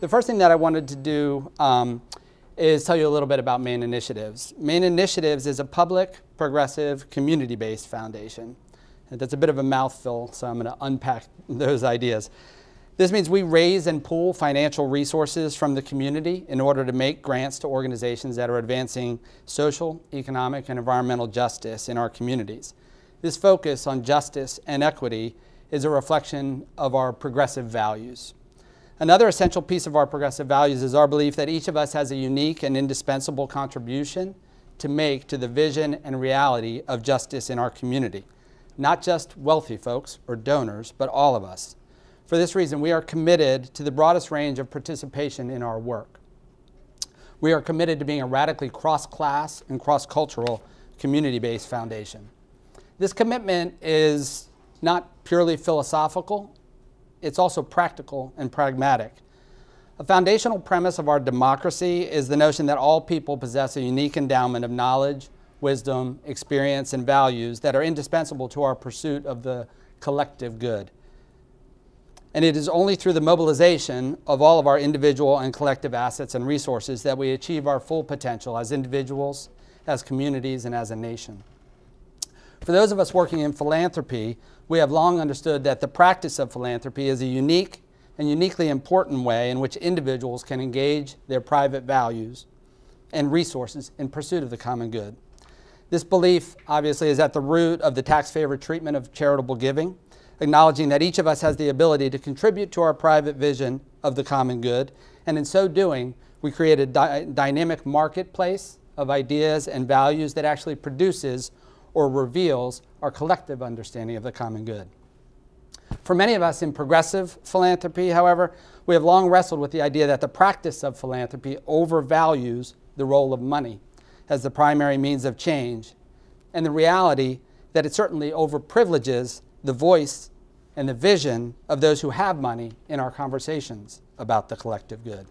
The first thing that I wanted to do is tell you a little bit about Maine Initiatives. Maine Initiatives is a public, progressive, community-based foundation. And that's a bit of a mouthful, so I'm going to unpack those ideas. This means we raise and pool financial resources from the community in order to make grants to organizations that are advancing social, economic, and environmental justice in our communities. This focus on justice and equity is a reflection of our progressive values. Another essential piece of our progressive values is our belief that each of us has a unique and indispensable contribution to make to the vision and reality of justice in our community. Not just wealthy folks or donors, but all of us. For this reason, we are committed to the broadest range of participation in our work. We are committed to being a radically cross-class and cross-cultural community-based foundation. This commitment is not purely philosophical, it's also practical and pragmatic. A foundational premise of our democracy is the notion that all people possess a unique endowment of knowledge, wisdom, experience, and values that are indispensable to our pursuit of the collective good. And it is only through the mobilization of all of our individual and collective assets and resources that we achieve our full potential as individuals, as communities, and as a nation. For those of us working in philanthropy, we have long understood that the practice of philanthropy is a unique and uniquely important way in which individuals can engage their private values and resources in pursuit of the common good. This belief, obviously, is at the root of the tax-favored treatment of charitable giving, acknowledging that each of us has the ability to contribute to our private vision of the common good, and in so doing, we create a dynamic marketplace of ideas and values that actually produces or reveals our collective understanding of the common good. For many of us in progressive philanthropy, however, we have long wrestled with the idea that the practice of philanthropy overvalues the role of money as the primary means of change, and the reality that it certainly overprivileges the voice and the vision of those who have money in our conversations about the collective good.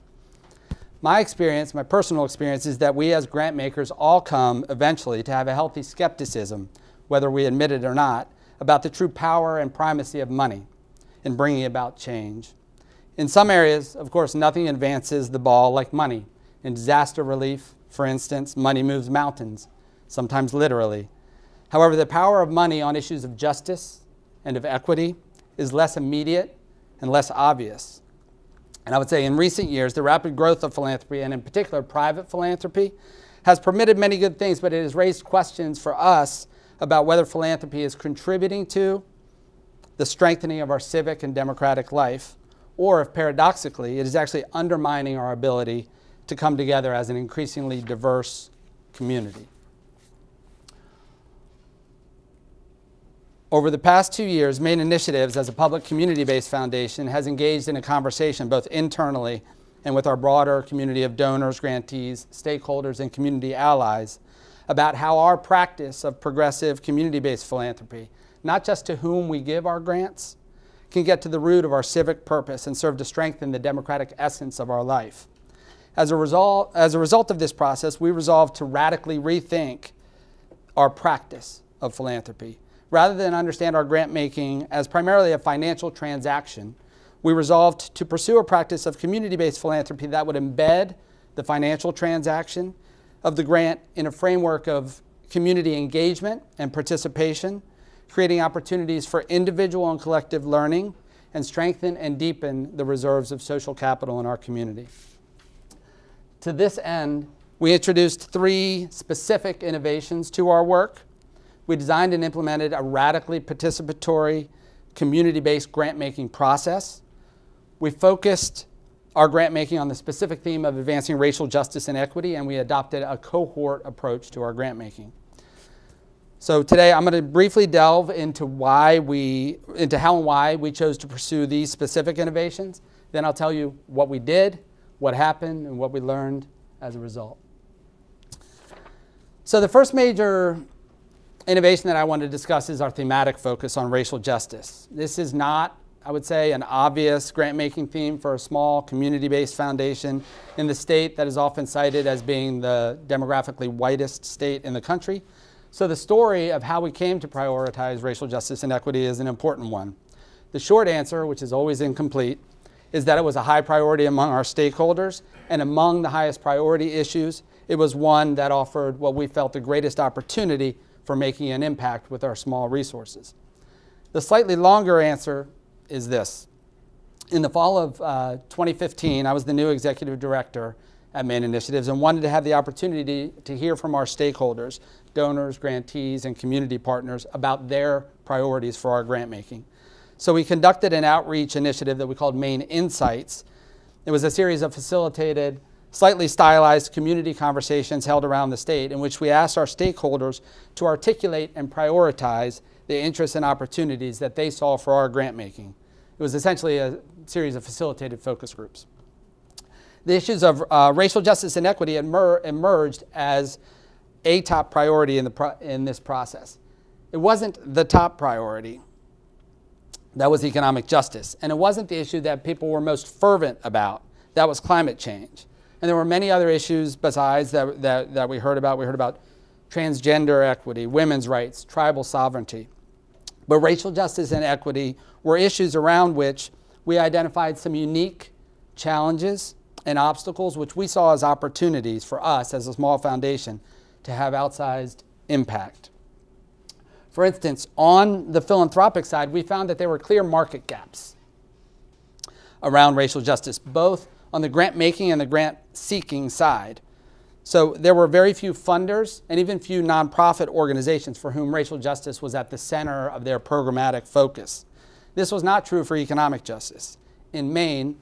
My experience, my personal experience, is that we as grant makers all come eventually to have a healthy skepticism, whether we admit it or not, about the true power and primacy of money in bringing about change. In some areas, of course, nothing advances the ball like money. In disaster relief, for instance, money moves mountains, sometimes literally. However, the power of money on issues of justice and of equity is less immediate and less obvious. And I would say in recent years, the rapid growth of philanthropy, and in particular private philanthropy, has permitted many good things, but it has raised questions for us about whether philanthropy is contributing to the strengthening of our civic and democratic life, or if paradoxically, it is actually undermining our ability to come together as an increasingly diverse community. Over the past 2 years, Maine Initiatives, as a public community-based foundation, has engaged in a conversation both internally and with our broader community of donors, grantees, stakeholders, and community allies about how our practice of progressive community-based philanthropy, not just to whom we give our grants, can get to the root of our civic purpose and serve to strengthen the democratic essence of our life. As a result of this process, we resolved to radically rethink our practice of philanthropy. Rather than understand our grant making as primarily a financial transaction, we resolved to pursue a practice of community-based philanthropy that would embed the financial transaction of the grant in a framework of community engagement and participation, creating opportunities for individual and collective learning, and strengthen and deepen the reserves of social capital in our community. To this end, we introduced 3 specific innovations to our work. We designed and implemented a radically participatory, community-based grant-making process. We focused our grant-making on the specific theme of advancing racial justice and equity, and we adopted a cohort approach to our grant-making. So today I'm going to briefly delve into how and why we chose to pursue these specific innovations. Then I'll tell you what we did, what happened, and what we learned as a result. So the first major innovation that I want to discuss is our thematic focus on racial justice. This is not, I would say, an obvious grant-making theme for a small community-based foundation in the state that is often cited as being the demographically whitest state in the country. So the story of how we came to prioritize racial justice and equity is an important one. The short answer, which is always incomplete, is that it was a high priority among our stakeholders, and among the highest priority issues, it was one that offered what we felt the greatest opportunity for making an impact with our small resources. The slightly longer answer is this. In the fall of 2015, I was the new executive director at Maine Initiatives and wanted to have the opportunity to hear from our stakeholders, donors, grantees, and community partners about their priorities for our grant making. So we conducted an outreach initiative that we called Maine Insights. It was a series of facilitated, slightly stylized community conversations held around the state in which we asked our stakeholders to articulate and prioritize the interests and opportunities that they saw for our grant making. It was essentially a series of facilitated focus groups. The issues of racial justice and equity emerged as a top priority in this process. It wasn't the top priority. That was economic justice. And it wasn't the issue that people were most fervent about. That was climate change. And there were many other issues besides that we heard about. We heard about transgender equity, women's rights, tribal sovereignty. But racial justice and equity were issues around which we identified some unique challenges and obstacles which we saw as opportunities for us as a small foundation to have outsized impact. For instance, on the philanthropic side, we found that there were clear market gaps around racial justice, both on the grant making and the grant seeking side. So there were very few funders and even few nonprofit organizations for whom racial justice was at the center of their programmatic focus. This was not true for economic justice. In Maine,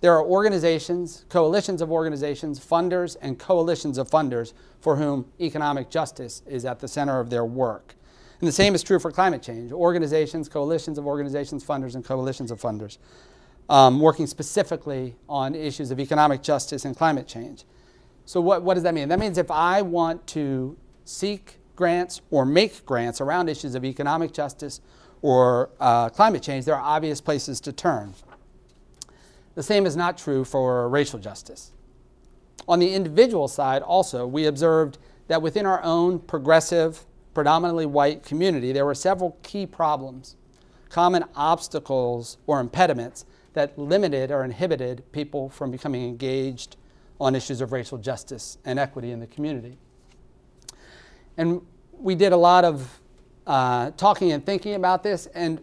there are organizations, coalitions of organizations, funders, and coalitions of funders for whom economic justice is at the center of their work. And the same is true for climate change. Organizations, coalitions of organizations, funders, and coalitions of funders working specifically on issues of economic justice and climate change. So what does that mean? That means if I want to seek grants or make grants around issues of economic justice or climate change, there are obvious places to turn. The same is not true for racial justice. On the individual side also, we observed that within our own progressive, predominantly white community, there were several key problems, common obstacles or impediments that limited or inhibited people from becoming engaged on issues of racial justice and equity in the community. And we did a lot of talking and thinking about this, and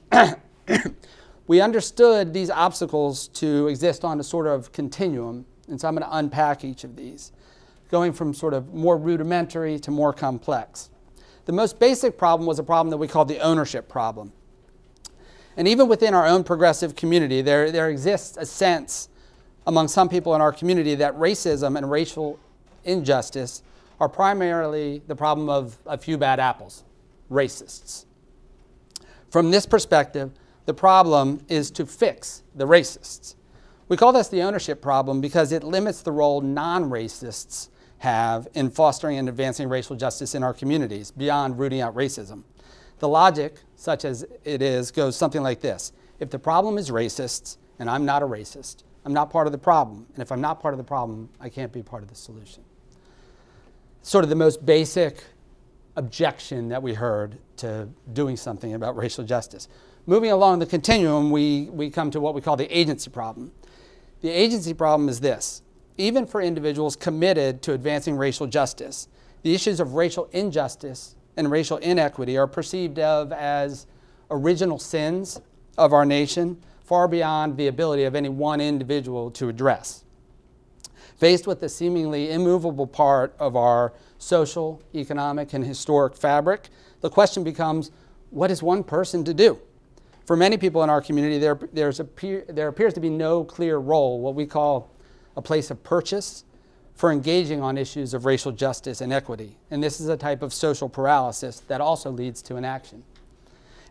we understood these obstacles to exist on a sort of continuum, and so I'm going to unpack each of these, going from sort of more rudimentary to more complex. The most basic problem was a problem that we called the ownership problem. And even within our own progressive community, there exists a sense among some people in our community that racism and racial injustice are primarily the problem of a few bad apples, racists. From this perspective, the problem is to fix the racists. We call this the ownership problem because it limits the role non-racists have in fostering and advancing racial justice in our communities beyond rooting out racism. The logic, such as it is, goes something like this. If the problem is racists and I'm not a racist, I'm not part of the problem. And if I'm not part of the problem, I can't be part of the solution. Sort of the most basic objection that we heard to doing something about racial justice. Moving along the continuum, we come to what we call the agency problem. The agency problem is this. Even for individuals committed to advancing racial justice, the issues of racial injustice and racial inequity are perceived of as original sins of our nation, far beyond the ability of any one individual to address. Faced with the seemingly immovable part of our social, economic, and historic fabric, the question becomes, what is one person to do? For many people in our community, there appears to be no clear role, what we call a place of purchase, for engaging on issues of racial justice and equity. And this is a type of social paralysis that also leads to inaction.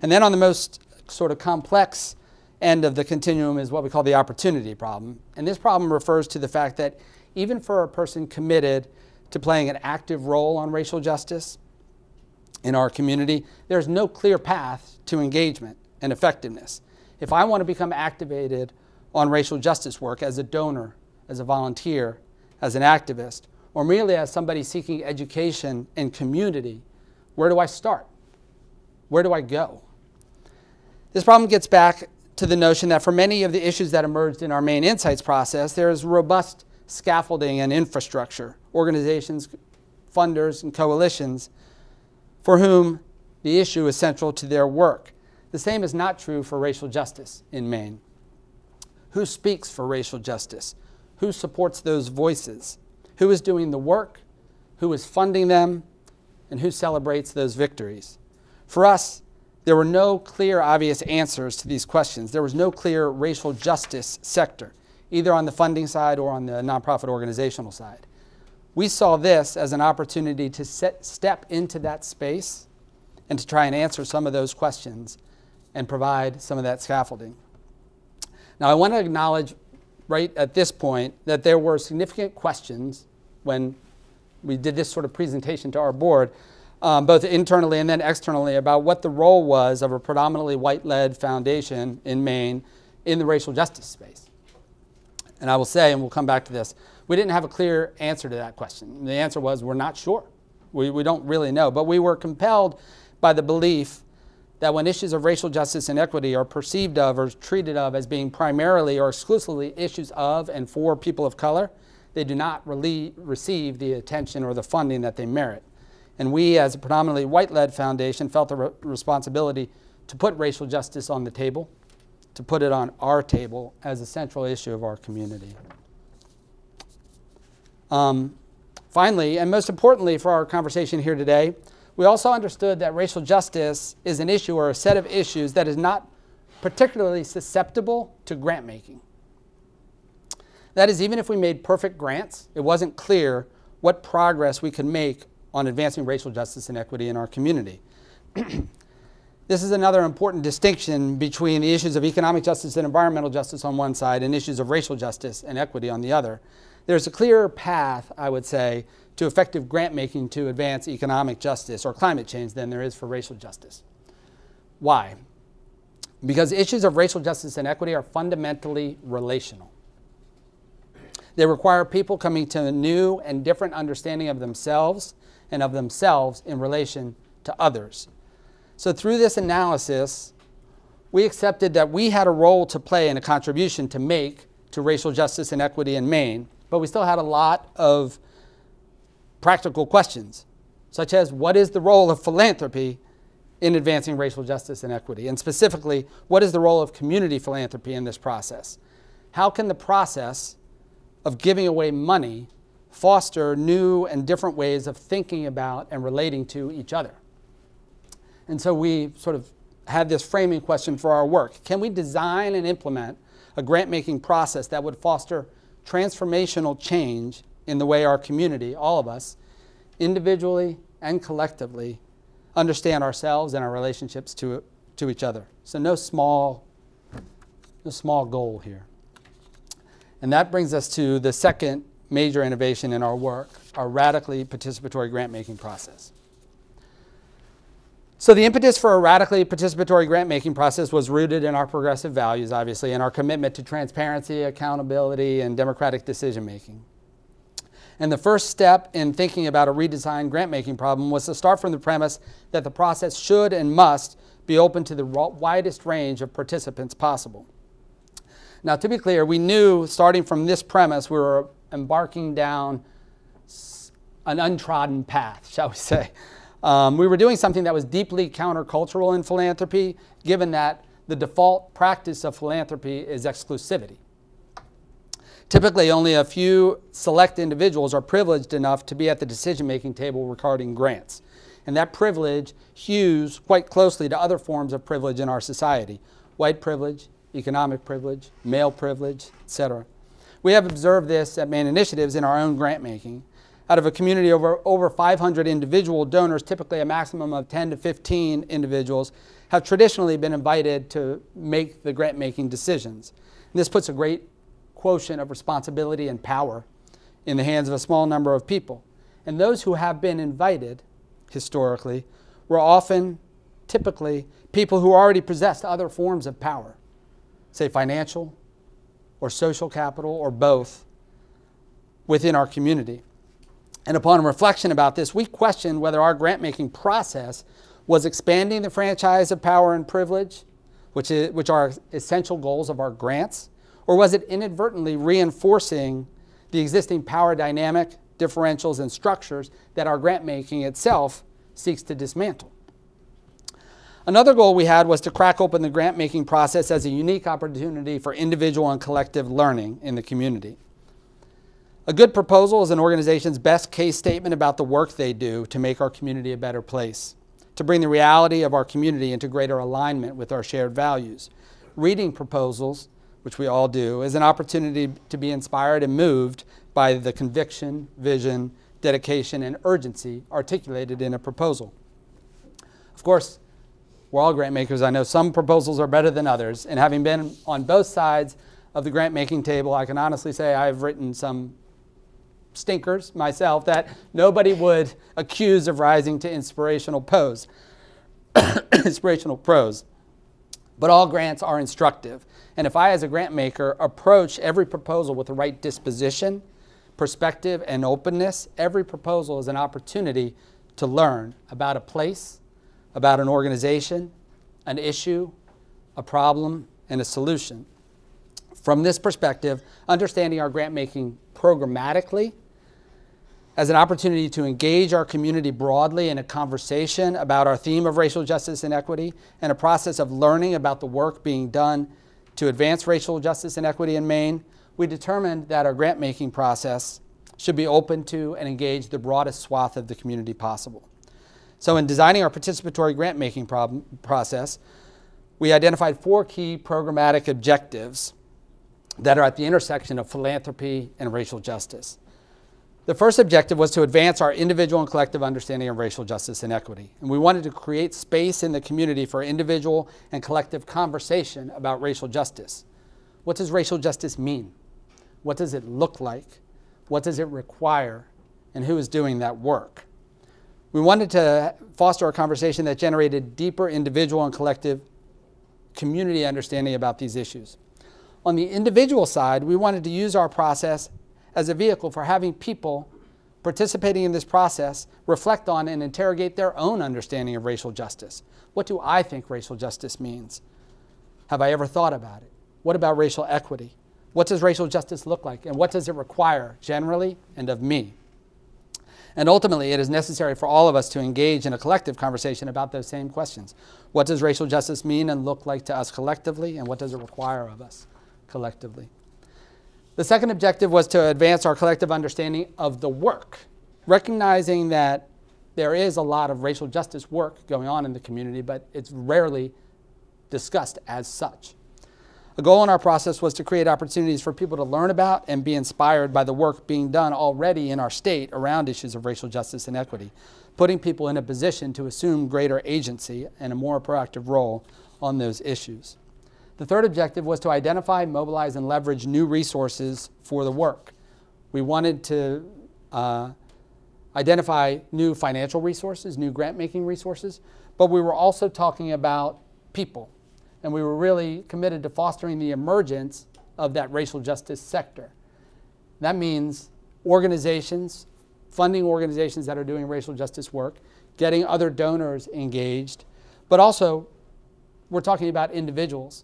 And then on the most sort of complex end of the continuum is what we call the opportunity problem. And this problem refers to the fact that even for a person committed to playing an active role on racial justice in our community, there's no clear path to engagement and effectiveness. If I want to become activated on racial justice work as a donor, as a volunteer, as an activist, or merely as somebody seeking education and community, where do I start? Where do I go? This problem gets back to the notion that for many of the issues that emerged in our Maine Insights process, there is robust scaffolding and infrastructure, organizations, funders, and coalitions for whom the issue is central to their work. The same is not true for racial justice in Maine. Who speaks for racial justice? Who supports those voices? Who is doing the work? Who is funding them? And who celebrates those victories? For us, there were no clear, obvious answers to these questions. There was no clear racial justice sector, either on the funding side or on the nonprofit organizational side. We saw this as an opportunity to step into that space and to try and answer some of those questions and provide some of that scaffolding. Now, I want to acknowledge right at this point that there were significant questions when we did this sort of presentation to our board, both internally and then externally, about what the role was of a predominantly white-led foundation in Maine in the racial justice space. And I will say, and we'll come back to this, we didn't have a clear answer to that question. The answer was, we're not sure. We don't really know. But we were compelled by the belief that when issues of racial justice and equity are perceived of or treated of as being primarily or exclusively issues of and for people of color, they do not receive the attention or the funding that they merit. And we, as a predominantly white-led foundation, felt the responsibility to put racial justice on the table, to put it on our table as a central issue of our community. Finally, and most importantly for our conversation here today, we also understood that racial justice is an issue or a set of issues that is not particularly susceptible to grant making. That is, even if we made perfect grants, it wasn't clear what progress we could make on advancing racial justice and equity in our community. This is another important distinction between the issues of economic justice and environmental justice on one side and issues of racial justice and equity on the other. There's a clearer path, I would say, to effective grant making to advance economic justice or climate change than there is for racial justice. Why? Because issues of racial justice and equity are fundamentally relational. They require people coming to a new and different understanding of themselves and of themselves in relation to others. So through this analysis, we accepted that we had a role to play and a contribution to make to racial justice and equity in Maine, but we still had a lot of practical questions, such as what is the role of philanthropy in advancing racial justice and equity? And specifically, what is the role of community philanthropy in this process? How can the process of giving away money foster new and different ways of thinking about and relating to each other? And so we sort of had this framing question for our work. Can we design and implement a grant-making process that would foster transformational change in the way our community, all of us, individually and collectively, understand ourselves and our relationships to each other? So no small goal here. And that brings us to the second major innovation in our work, our radically participatory grant-making process. So the impetus for a radically participatory grant-making process was rooted in our progressive values, obviously, and our commitment to transparency, accountability, and democratic decision-making. And the first step in thinking about a redesigned grant-making problem was to start from the premise that the process should and must be open to the widest range of participants possible. Now, to be clear, we knew, starting from this premise, we were embarking down an untrodden path, shall we say. We were doing something that was deeply countercultural in philanthropy, given that the default practice of philanthropy is exclusivity. Typically, only a few select individuals are privileged enough to be at the decision-making table regarding grants. And that privilege hews quite closely to other forms of privilege in our society: white privilege, economic privilege, male privilege, etc. We have observed this at Maine Initiatives in our own grant making. Out of a community of over 500 individual donors, typically a maximum of 10 to 15 individuals have traditionally been invited to make the grant making decisions. And this puts a great quotient of responsibility and power in the hands of a small number of people. And those who have been invited, historically, were often, typically, people who already possessed other forms of power, say financial or social capital or both, within our community. And upon reflection about this, we questioned whether our grant-making process was expanding the franchise of power and privilege, which are essential goals of our grants? Or was it inadvertently reinforcing the existing power dynamic, differentials, and structures that our grant making itself seeks to dismantle? Another goal we had was to crack open the grant making process as a unique opportunity for individual and collective learning in the community. A good proposal is an organization's best case statement about the work they do to make our community a better place, to bring the reality of our community into greater alignment with our shared values. Reading proposals, which we all do, is an opportunity to be inspired and moved by the conviction, vision, dedication, and urgency articulated in a proposal. Of course, we're all grant makers. I know some proposals are better than others, and having been on both sides of the grant making table, I can honestly say I've written some stinkers myself that nobody would accuse of rising to inspirational prose. But all grants are instructive. And if I, as a grant maker, approach every proposal with the right disposition, perspective, and openness, every proposal is an opportunity to learn about a place, about an organization, an issue, a problem, and a solution. From this perspective, understanding our grant making programmatically as an opportunity to engage our community broadly in a conversation about our theme of racial justice and equity, and a process of learning about the work being done to advance racial justice and equity in Maine, we determined that our grant making process should be open to and engage the broadest swath of the community possible. So in designing our participatory grant making process, we identified 4 key programmatic objectives that are at the intersection of philanthropy and racial justice. The first objective was to advance our individual and collective understanding of racial justice and equity. And we wanted to create space in the community for individual and collective conversation about racial justice. What does racial justice mean? What does it look like? What does it require? And who is doing that work? We wanted to foster a conversation that generated deeper individual and collective community understanding about these issues. On the individual side, we wanted to use our process as a vehicle for having people participating in this process reflect on and interrogate their own understanding of racial justice. What do I think racial justice means? Have I ever thought about it? What about racial equity? What does racial justice look like? And what does it require generally and of me? And ultimately, it is necessary for all of us to engage in a collective conversation about those same questions. What does racial justice mean and look like to us collectively? And what does it require of us collectively? The second objective was to advance our collective understanding of the work, recognizing that there is a lot of racial justice work going on in the community, but it's rarely discussed as such. A goal in our process was to create opportunities for people to learn about and be inspired by the work being done already in our state around issues of racial justice and equity, putting people in a position to assume greater agency and a more proactive role on those issues. The third objective was to identify, mobilize, and leverage new resources for the work. We wanted to identify new financial resources, new grant-making resources, but we were also talking about people. And we were really committed to fostering the emergence of that racial justice sector. That means organizations, funding organizations that are doing racial justice work, getting other donors engaged, but also we're talking about individuals.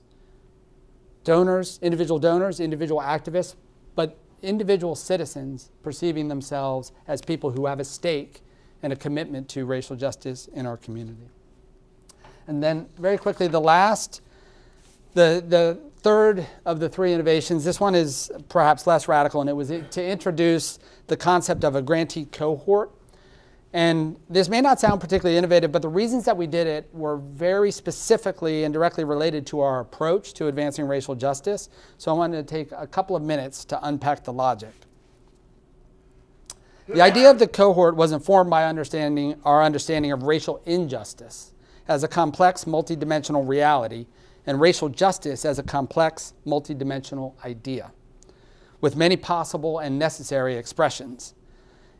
Donors, individual activists, but individual citizens perceiving themselves as people who have a stake and a commitment to racial justice in our community. And then very quickly, the third of the 3 innovations, this one is perhaps less radical, and it was to introduce the concept of a grantee cohort. And this may not sound particularly innovative, but the reasons that we did it were very specifically and directly related to our approach to advancing racial justice. So I wanted to take a couple of minutes to unpack the logic. The idea of the cohort was informed by our understanding of racial injustice as a complex, multidimensional reality, and racial justice as a complex, multidimensional idea, with many possible and necessary expressions.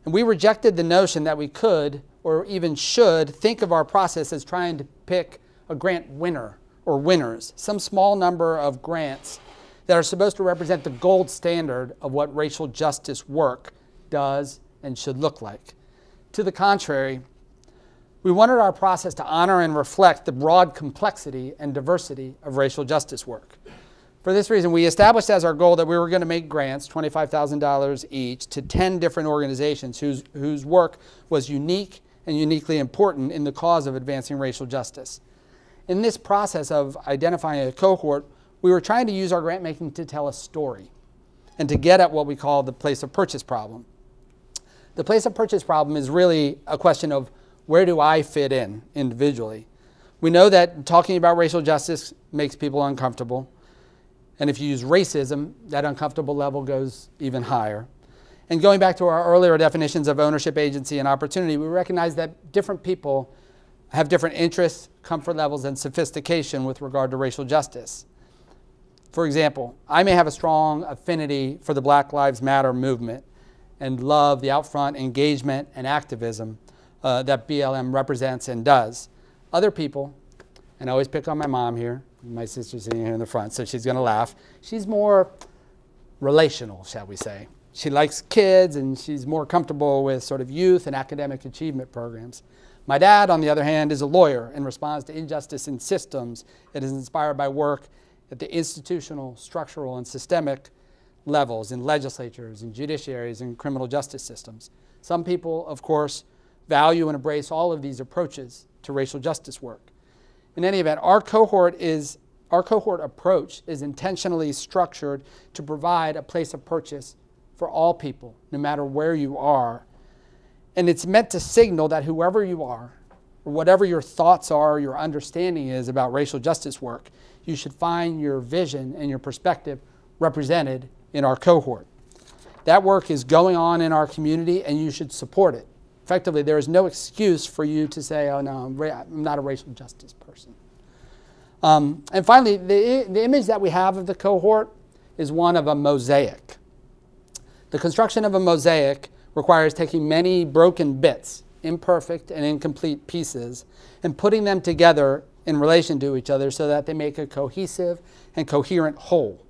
And we rejected the notion that we could, or even should, think of our process as trying to pick a grant winner or winners, some small number of grants that are supposed to represent the gold standard of what racial justice work does and should look like. To the contrary, We wanted our process to honor and reflect the broad complexity and diversity of racial justice work. For this reason, we established as our goal that we were going to make grants, $25,000 each, to 10 different organizations whose work was unique and uniquely important in the cause of advancing racial justice. In this process of identifying a cohort, we were trying to use our grant making to tell a story and to get at what we call the place of purchase problem. The place of purchase problem is really a question of where do I fit in individually? We know that talking about racial justice makes people uncomfortable. And if you use racism, that uncomfortable level goes even higher. And going back to our earlier definitions of ownership, agency, and opportunity, we recognize that different people have different interests, comfort levels, and sophistication with regard to racial justice. For example, I may have a strong affinity for the Black Lives Matter movement and love the out-front engagement and activism that BLM represents and does. Other people, and I always pick on my mom here, my sister's sitting here in the front, so she's going to laugh. She's more relational, shall we say. She likes kids, and she's more comfortable with sort of youth and academic achievement programs. My dad, on the other hand, is a lawyer and responds to injustice in systems. It is inspired by work at the institutional, structural, and systemic levels in legislatures, in judiciaries, and criminal justice systems. Some people, of course, value and embrace all of these approaches to racial justice work. In any event, our cohort approach is intentionally structured to provide a place of purchase for all people, no matter where you are. And it's meant to signal that whoever you are, or whatever your thoughts are, your understanding is about racial justice work, you should find your vision and your perspective represented in our cohort. That work is going on in our community, and you should support it. Effectively, there is no excuse for you to say, oh no, I'm not a racial justice person. And finally, the image that we have of the cohort is one of a mosaic. The construction of a mosaic requires taking many broken bits, imperfect and incomplete pieces, and putting them together in relation to each other so that they make a cohesive and coherent whole.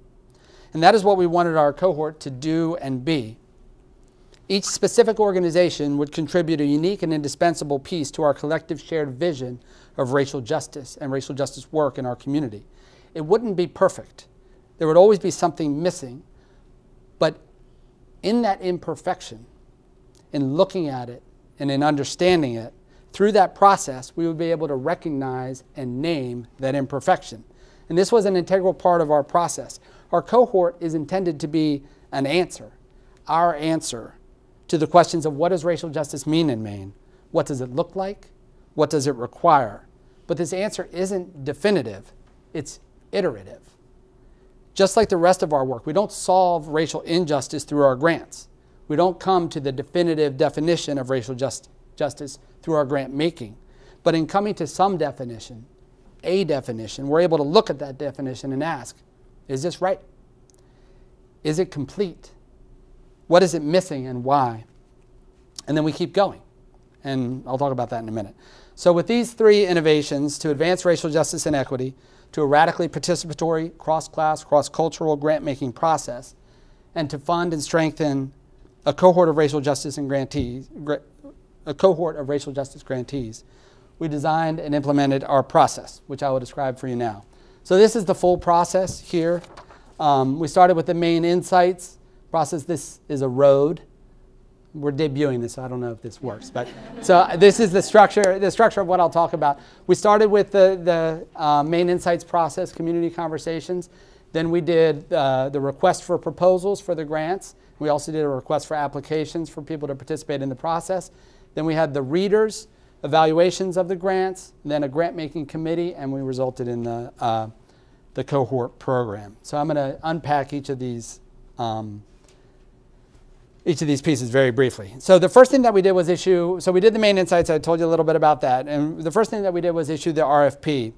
And that is what we wanted our cohort to do and be. Each specific organization would contribute a unique and indispensable piece to our collective shared vision of racial justice and racial justice work in our community. It wouldn't be perfect. There would always be something missing. But in that imperfection, in looking at it and in understanding it, through that process, we would be able to recognize and name that imperfection. And this was an integral part of our process. Our cohort is intended to be an answer, our answer to the questions of what does racial justice mean in Maine? What does it look like? What does it require? But this answer isn't definitive, it's iterative. Just like the rest of our work, we don't solve racial injustice through our grants. We don't come to the definitive definition of racial justice through our grant making. But in coming to some definition, a definition, we're able to look at that definition and ask, is this right? Is it complete? What is it missing and why? And then we keep going. And I'll talk about that in a minute. So with these three innovations to advance racial justice and equity, to a radically participatory, cross-class, cross-cultural grant-making process, and to fund and strengthen a cohort of racial justice and grantees, we designed and implemented our process, which I will describe for you now. So this is the full process here. We started with the Maine Insights process. This is a road. We're debuting this, so I don't know if this works. But so this is the structure of what I'll talk about. We started with the Maine Insights process, community conversations. Then we did the request for proposals for the grants. We also did a request for applications for people to participate in the process. Then we had the readers, evaluations of the grants, then a grant-making committee, and we resulted in the cohort program. So I'm going to unpack each of these pieces very briefly. So the first thing that we did was issue, so we did the Maine Insights, I told you a little bit about that, and the first thing that we did was issue the RFP,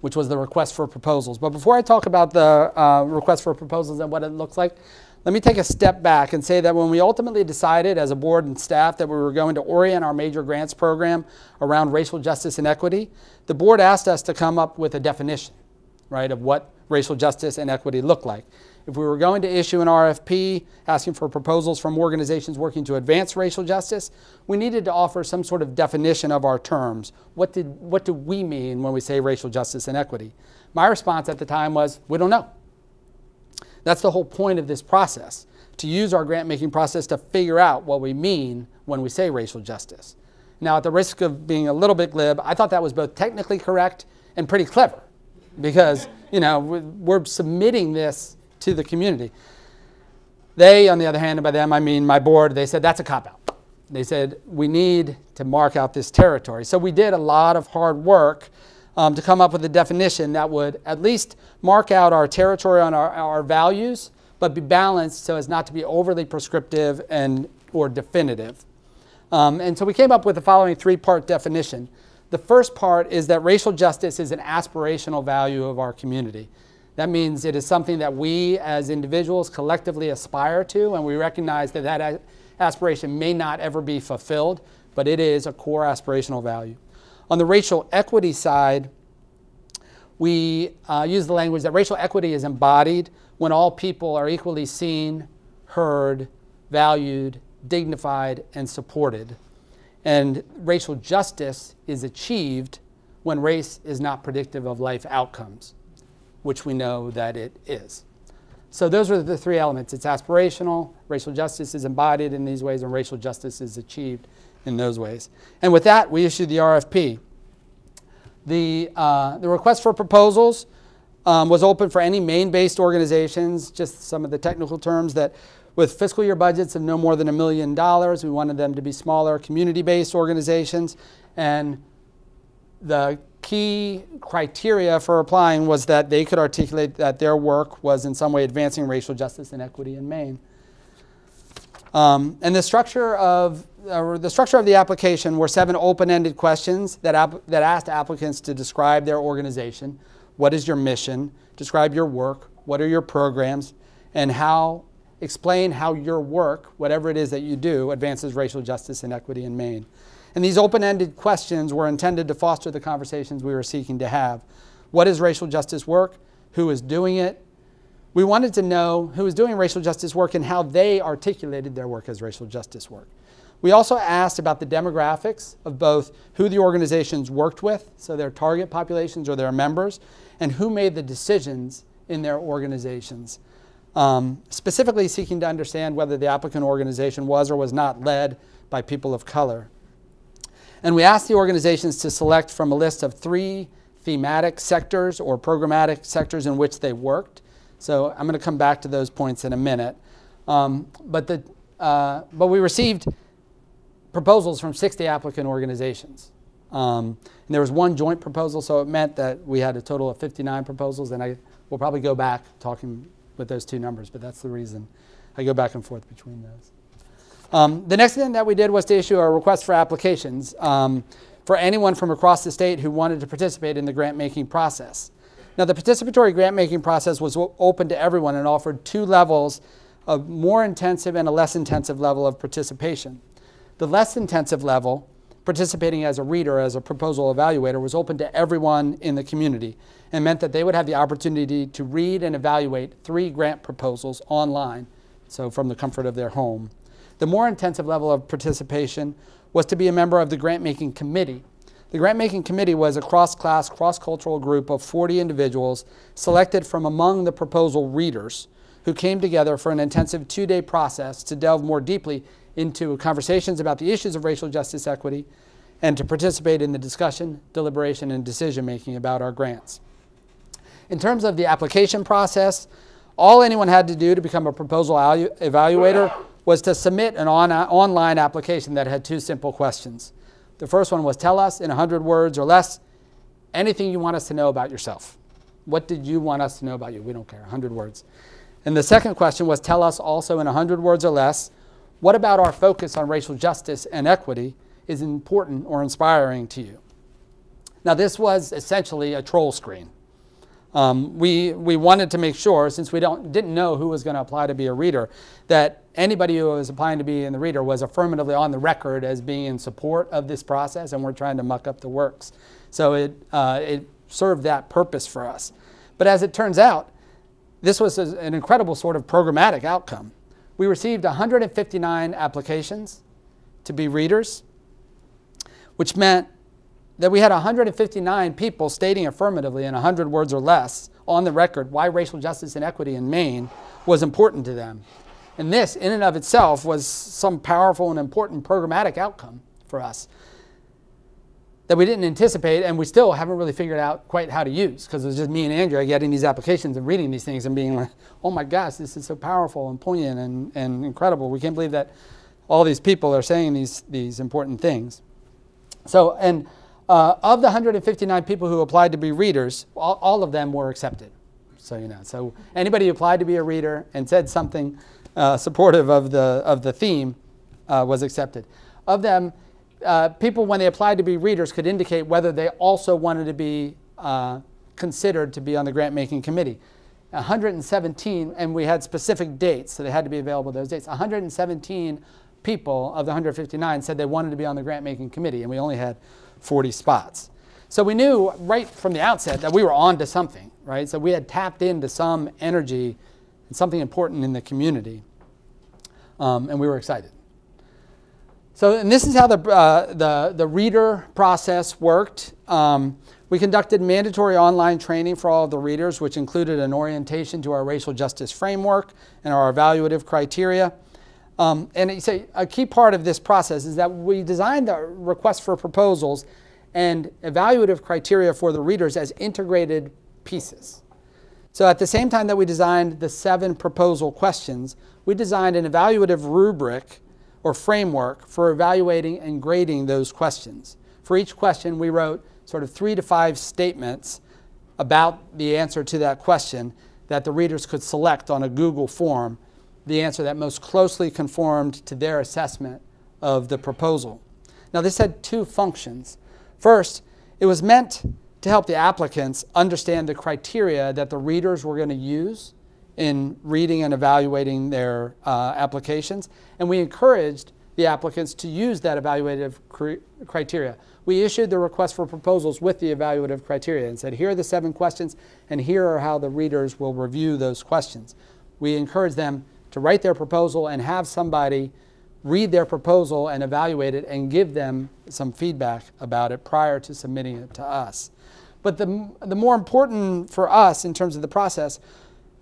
which was the request for proposals. But before I talk about the request for proposals and what it looks like, let me take a step back and say that when we ultimately decided as a board and staff that we were going to orient our major grants program around racial justice and equity, the board asked us to come up with a definition, right, of what racial justice and equity look like? If we were going to issue an RFP asking for proposals from organizations working to advance racial justice, we needed to offer some sort of definition of our terms. What do we mean when we say racial justice and equity? My response at the time was, we don't know. That's the whole point of this process, to use our grant-making process to figure out what we mean when we say racial justice. Now, at the risk of being a little bit glib, I thought that was both technically correct and pretty clever, because we're submitting this to the community. They, on the other hand, and by them I mean my board, they said that's a cop-out. They said we need to mark out this territory. So we did a lot of hard work to come up with a definition that would at least mark out our territory on our values, but be balanced so as not to be overly prescriptive or definitive. And so we came up with the following three-part definition. The first part is that racial justice is an aspirational value of our community. That means it is something that we as individuals collectively aspire to, and we recognize that that aspiration may not ever be fulfilled, but it is a core aspirational value. On the racial equity side, we use the language that racial equity is embodied when all people are equally seen, heard, valued, dignified, and supported. And racial justice is achieved when race is not predictive of life outcomes, which we know that it is. So those are the three elements. It's aspirational, racial justice is embodied in these ways, and racial justice is achieved in those ways. And with that, we issued the RFP. The request for proposals was open for any Maine-based organizations, just some of the technical terms that with fiscal year budgets of no more than $1 million, we wanted them to be smaller community-based organizations. And the key criteria for applying was that they could articulate that their work was in some way advancing racial justice and equity in Maine. And the structure of the application were 7 open-ended questions that asked applicants to describe their organization. What is your mission? Describe your work. What are your programs? And explain how your work, whatever it is that you do, advances racial justice and equity in Maine. And these open-ended questions were intended to foster the conversations we were seeking to have. What is racial justice work? Who is doing it? We wanted to know who is doing racial justice work and how they articulated their work as racial justice work. We also asked about the demographics of both who the organizations worked with, so their target populations or their members, and who made the decisions in their organizations. Specifically seeking to understand whether the applicant organization was or was not led by people of color. And we asked the organizations to select from a list of 3 thematic sectors or programmatic sectors in which they worked. So I'm going to come back to those points in a minute. But we received proposals from 60 applicant organizations. And there was 1 joint proposal, so it meant that we had a total of 59 proposals, and I will probably go back talking with those 2 numbers, but that's the reason I go back and forth between those. The next thing that we did was to issue a request for applications for anyone from across the state who wanted to participate in the grant-making process. Now, the participatory grant-making process was open to everyone and offered 2 levels, a more intensive and a less intensive level of participation. The less intensive level, participating as a reader, as a proposal evaluator, was open to everyone in the community and meant that they would have the opportunity to read and evaluate 3 grant proposals online, so from the comfort of their home. The more intensive level of participation was to be a member of the Grantmaking Committee. The Grantmaking Committee was a cross-class, cross-cultural group of 40 individuals selected from among the proposal readers who came together for an intensive 2-day process to delve more deeply into conversations about the issues of racial justice equity and to participate in the discussion, deliberation, and decision-making about our grants. In terms of the application process, all anyone had to do to become a proposal evaluator was to submit an online application that had 2 simple questions. The first one was, tell us in 100 words or less anything you want us to know about yourself. What did you want us to know about you? We don't care, 100 words. And the second question was, tell us also in 100 words or less, what about our focus on racial justice and equity is important or inspiring to you? Now, this was essentially a troll screen. We wanted to make sure, since we didn't know who was going to apply to be a reader, that anybody who was applying to be in the reader was affirmatively on the record as being in support of this process, and we're trying to muck up the works. So it served that purpose for us. But as it turns out, this was an incredible sort of programmatic outcome. We received 159 applications to be readers, which meant that we had 159 people stating affirmatively in 100 words or less on the record why racial justice and equity in Maine was important to them. And this, in and of itself, was some powerful and important programmatic outcome for us that we didn't anticipate, and we still haven't really figured out quite how to use, because it was just me and Andrea getting these applications and reading these things and being like, oh my gosh, this is so powerful and poignant and incredible. We can't believe that all these people are saying these important things. So, and of the 159 people who applied to be readers, all of them were accepted. So, you know, so anybody who applied to be a reader and said something supportive of the theme was accepted. Of them, people, when they applied to be readers, could indicate whether they also wanted to be considered to be on the grant-making committee. 117, and we had specific dates, so they had to be available those dates. 117 people of the 159 said they wanted to be on the grant-making committee, and we only had 40 spots. So we knew right from the outset that we were on to something, right? So we had tapped into some energy and something important in the community, and we were excited. So, and this is how the reader process worked. We conducted mandatory online training for all of the readers, which included an orientation to our racial justice framework and our evaluative criteria. And you say a key part of this process is that we designed the request for proposals and evaluative criteria for the readers as integrated pieces. So at the same time that we designed the 7 proposal questions, we designed an evaluative rubric or framework for evaluating and grading those questions. For each question, we wrote sort of 3 to 5 statements about the answer to that question that the readers could select on a Google form, the answer that most closely conformed to their assessment of the proposal. Now, this had 2 functions. First, it was meant to help the applicants understand the criteria that the readers were going to use in reading and evaluating their applications, and we encouraged the applicants to use that evaluative criteria. We issued the request for proposals with the evaluative criteria and said, here are the 7 questions, and here are how the readers will review those questions. We encouraged them to write their proposal and have somebody read their proposal and evaluate it and give them some feedback about it prior to submitting it to us. But the more important for us in terms of the process,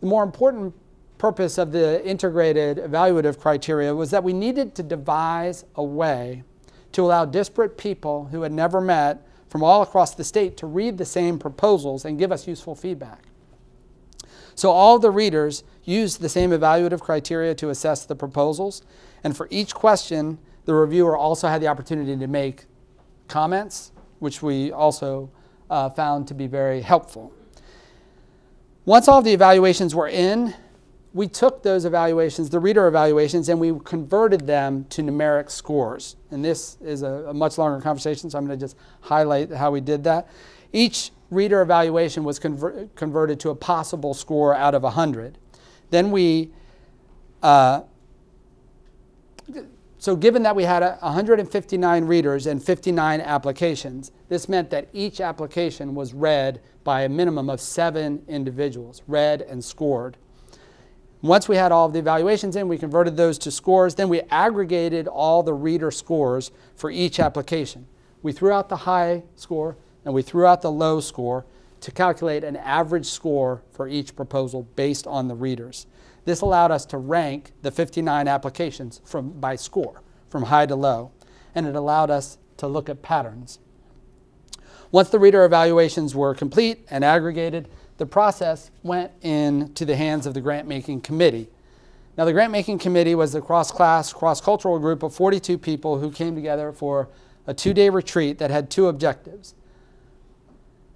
the more important purpose of the integrated evaluative criteria was that we needed to devise a way to allow disparate people who had never met from all across the state to read the same proposals and give us useful feedback. So all the readers used the same evaluative criteria to assess the proposals, and for each question, the reviewer also had the opportunity to make comments, which we also found to be very helpful. Once all of the evaluations were in, we took those evaluations, the reader evaluations, and we converted them to numeric scores. And this is a much longer conversation, so I'm going to just highlight how we did that. Each reader evaluation was converted to a possible score out of 100. Then we, so given that we had 159 readers and 59 applications, this meant that each application was read by a minimum of 7 individuals, read and scored. Once we had all of the evaluations in, we converted those to scores. Then we aggregated all the reader scores for each application. We threw out the high score and we threw out the low score to calculate an average score for each proposal based on the readers. This allowed us to rank the 59 applications by score, from high to low, and it allowed us to look at patterns. Once the reader evaluations were complete and aggregated, the process went into the hands of the Grantmaking Committee. Now, the Grantmaking Committee was a cross-class, cross-cultural group of 42 people who came together for a 2-day retreat that had 2 objectives.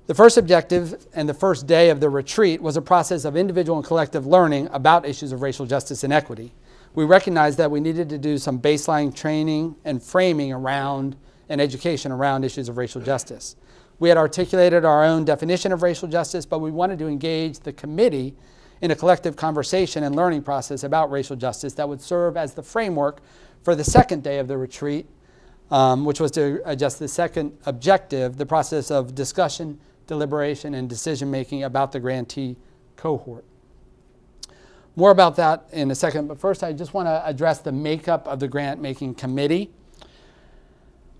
The first objective and the first day of the retreat was a process of individual and collective learning about issues of racial justice and equity. We recognized that we needed to do some baseline training and framing around and education around issues of racial justice. We had articulated our own definition of racial justice, but we wanted to engage the committee in a collective conversation and learning process about racial justice that would serve as the framework for the second day of the retreat, which was to adjust the second objective, the process of discussion, deliberation, and decision-making about the grantee cohort. More about that in a second, but first I just want to address the makeup of the Grantmaking Committee.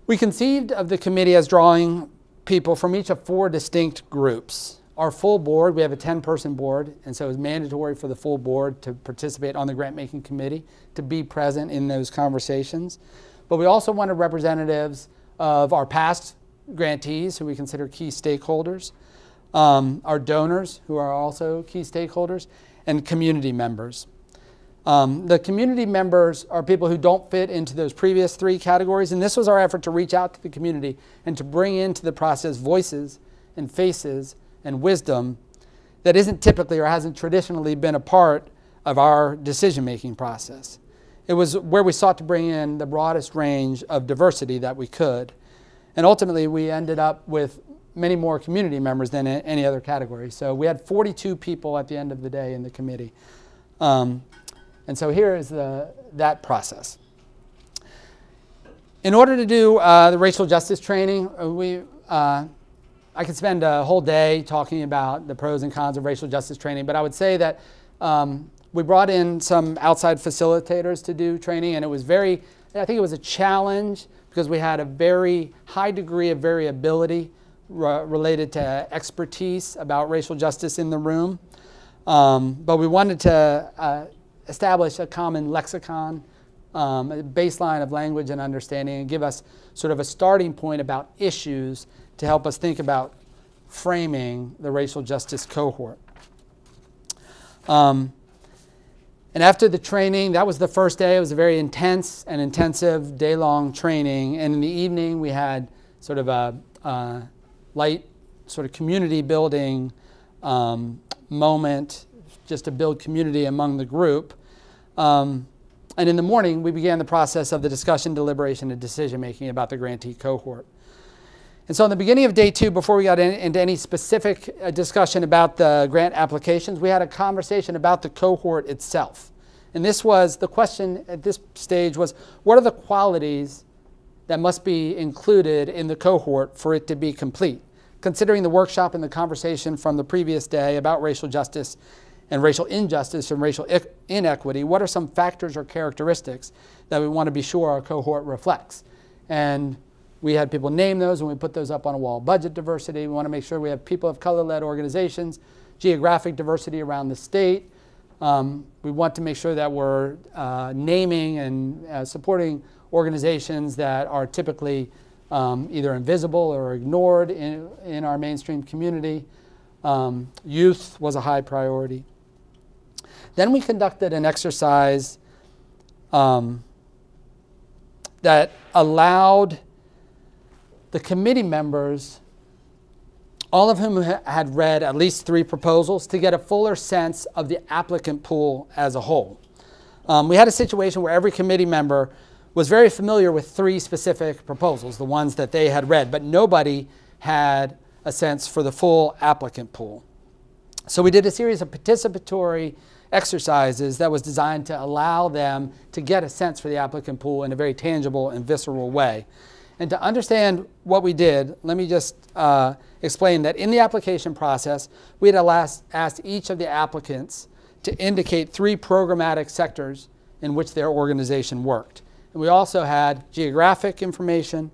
We conceived of the committee as drawing people from each of 4 distinct groups. Our full board, we have a 10-person board, and so it was mandatory for the full board to participate on the Grantmaking Committee, to be present in those conversations. But we also wanted representatives of our past grantees, who we consider key stakeholders, our donors, who are also key stakeholders, and community members. The community members are people who don't fit into those previous 3 categories, and this was our effort to reach out to the community and to bring into the process voices and faces and wisdom that isn't typically or hasn't traditionally been a part of our decision-making process. It was where we sought to bring in the broadest range of diversity that we could. And ultimately, we ended up with many more community members than any other category. So we had 42 people at the end of the day in the committee. And so here is that process. In order to do the racial justice training, I could spend a whole day talking about the pros and cons of racial justice training, but I would say that we brought in some outside facilitators to do training, and it was I think it was a challenge because we had a very high degree of variability related to expertise about racial justice in the room. But we wanted to establish a common lexicon, a baseline of language and understanding, and give us sort of a starting point about issues to help us think about framing the racial justice cohort. And after the training, that was the first day. It was a very intense and intensive day-long training. And in the evening, we had sort of a light sort of community building moment just to build community among the group. And in the morning, we began the process of the discussion, deliberation, and decision-making about the grantee cohort. And so in the beginning of day 2, before we got into any specific discussion about the grant applications, we had a conversation about the cohort itself. And this was, the question at this stage was, what are the qualities that must be included in the cohort for it to be complete? Considering the workshop and the conversation from the previous day about racial justice and racial injustice and racial inequity, what are some factors or characteristics that we want to be sure our cohort reflects? And we had people name those, and we put those up on a wall. Budget diversity, we want to make sure we have people of color-led organizations, geographic diversity around the state. We want to make sure that we're naming and supporting organizations that are typically either invisible or ignored in our mainstream community. Youth was a high priority. Then we conducted an exercise that allowed the committee members, all of whom had read at least 3 proposals, to get a fuller sense of the applicant pool as a whole. We had a situation where every committee member was very familiar with 3 specific proposals, the ones that they had read, but nobody had a sense for the full applicant pool. So we did a series of participatory exercises that was designed to allow them to get a sense for the applicant pool in a very tangible and visceral way. And to understand what we did, let me just explain that in the application process, we had asked each of the applicants to indicate 3 programmatic sectors in which their organization worked. And we also had geographic information,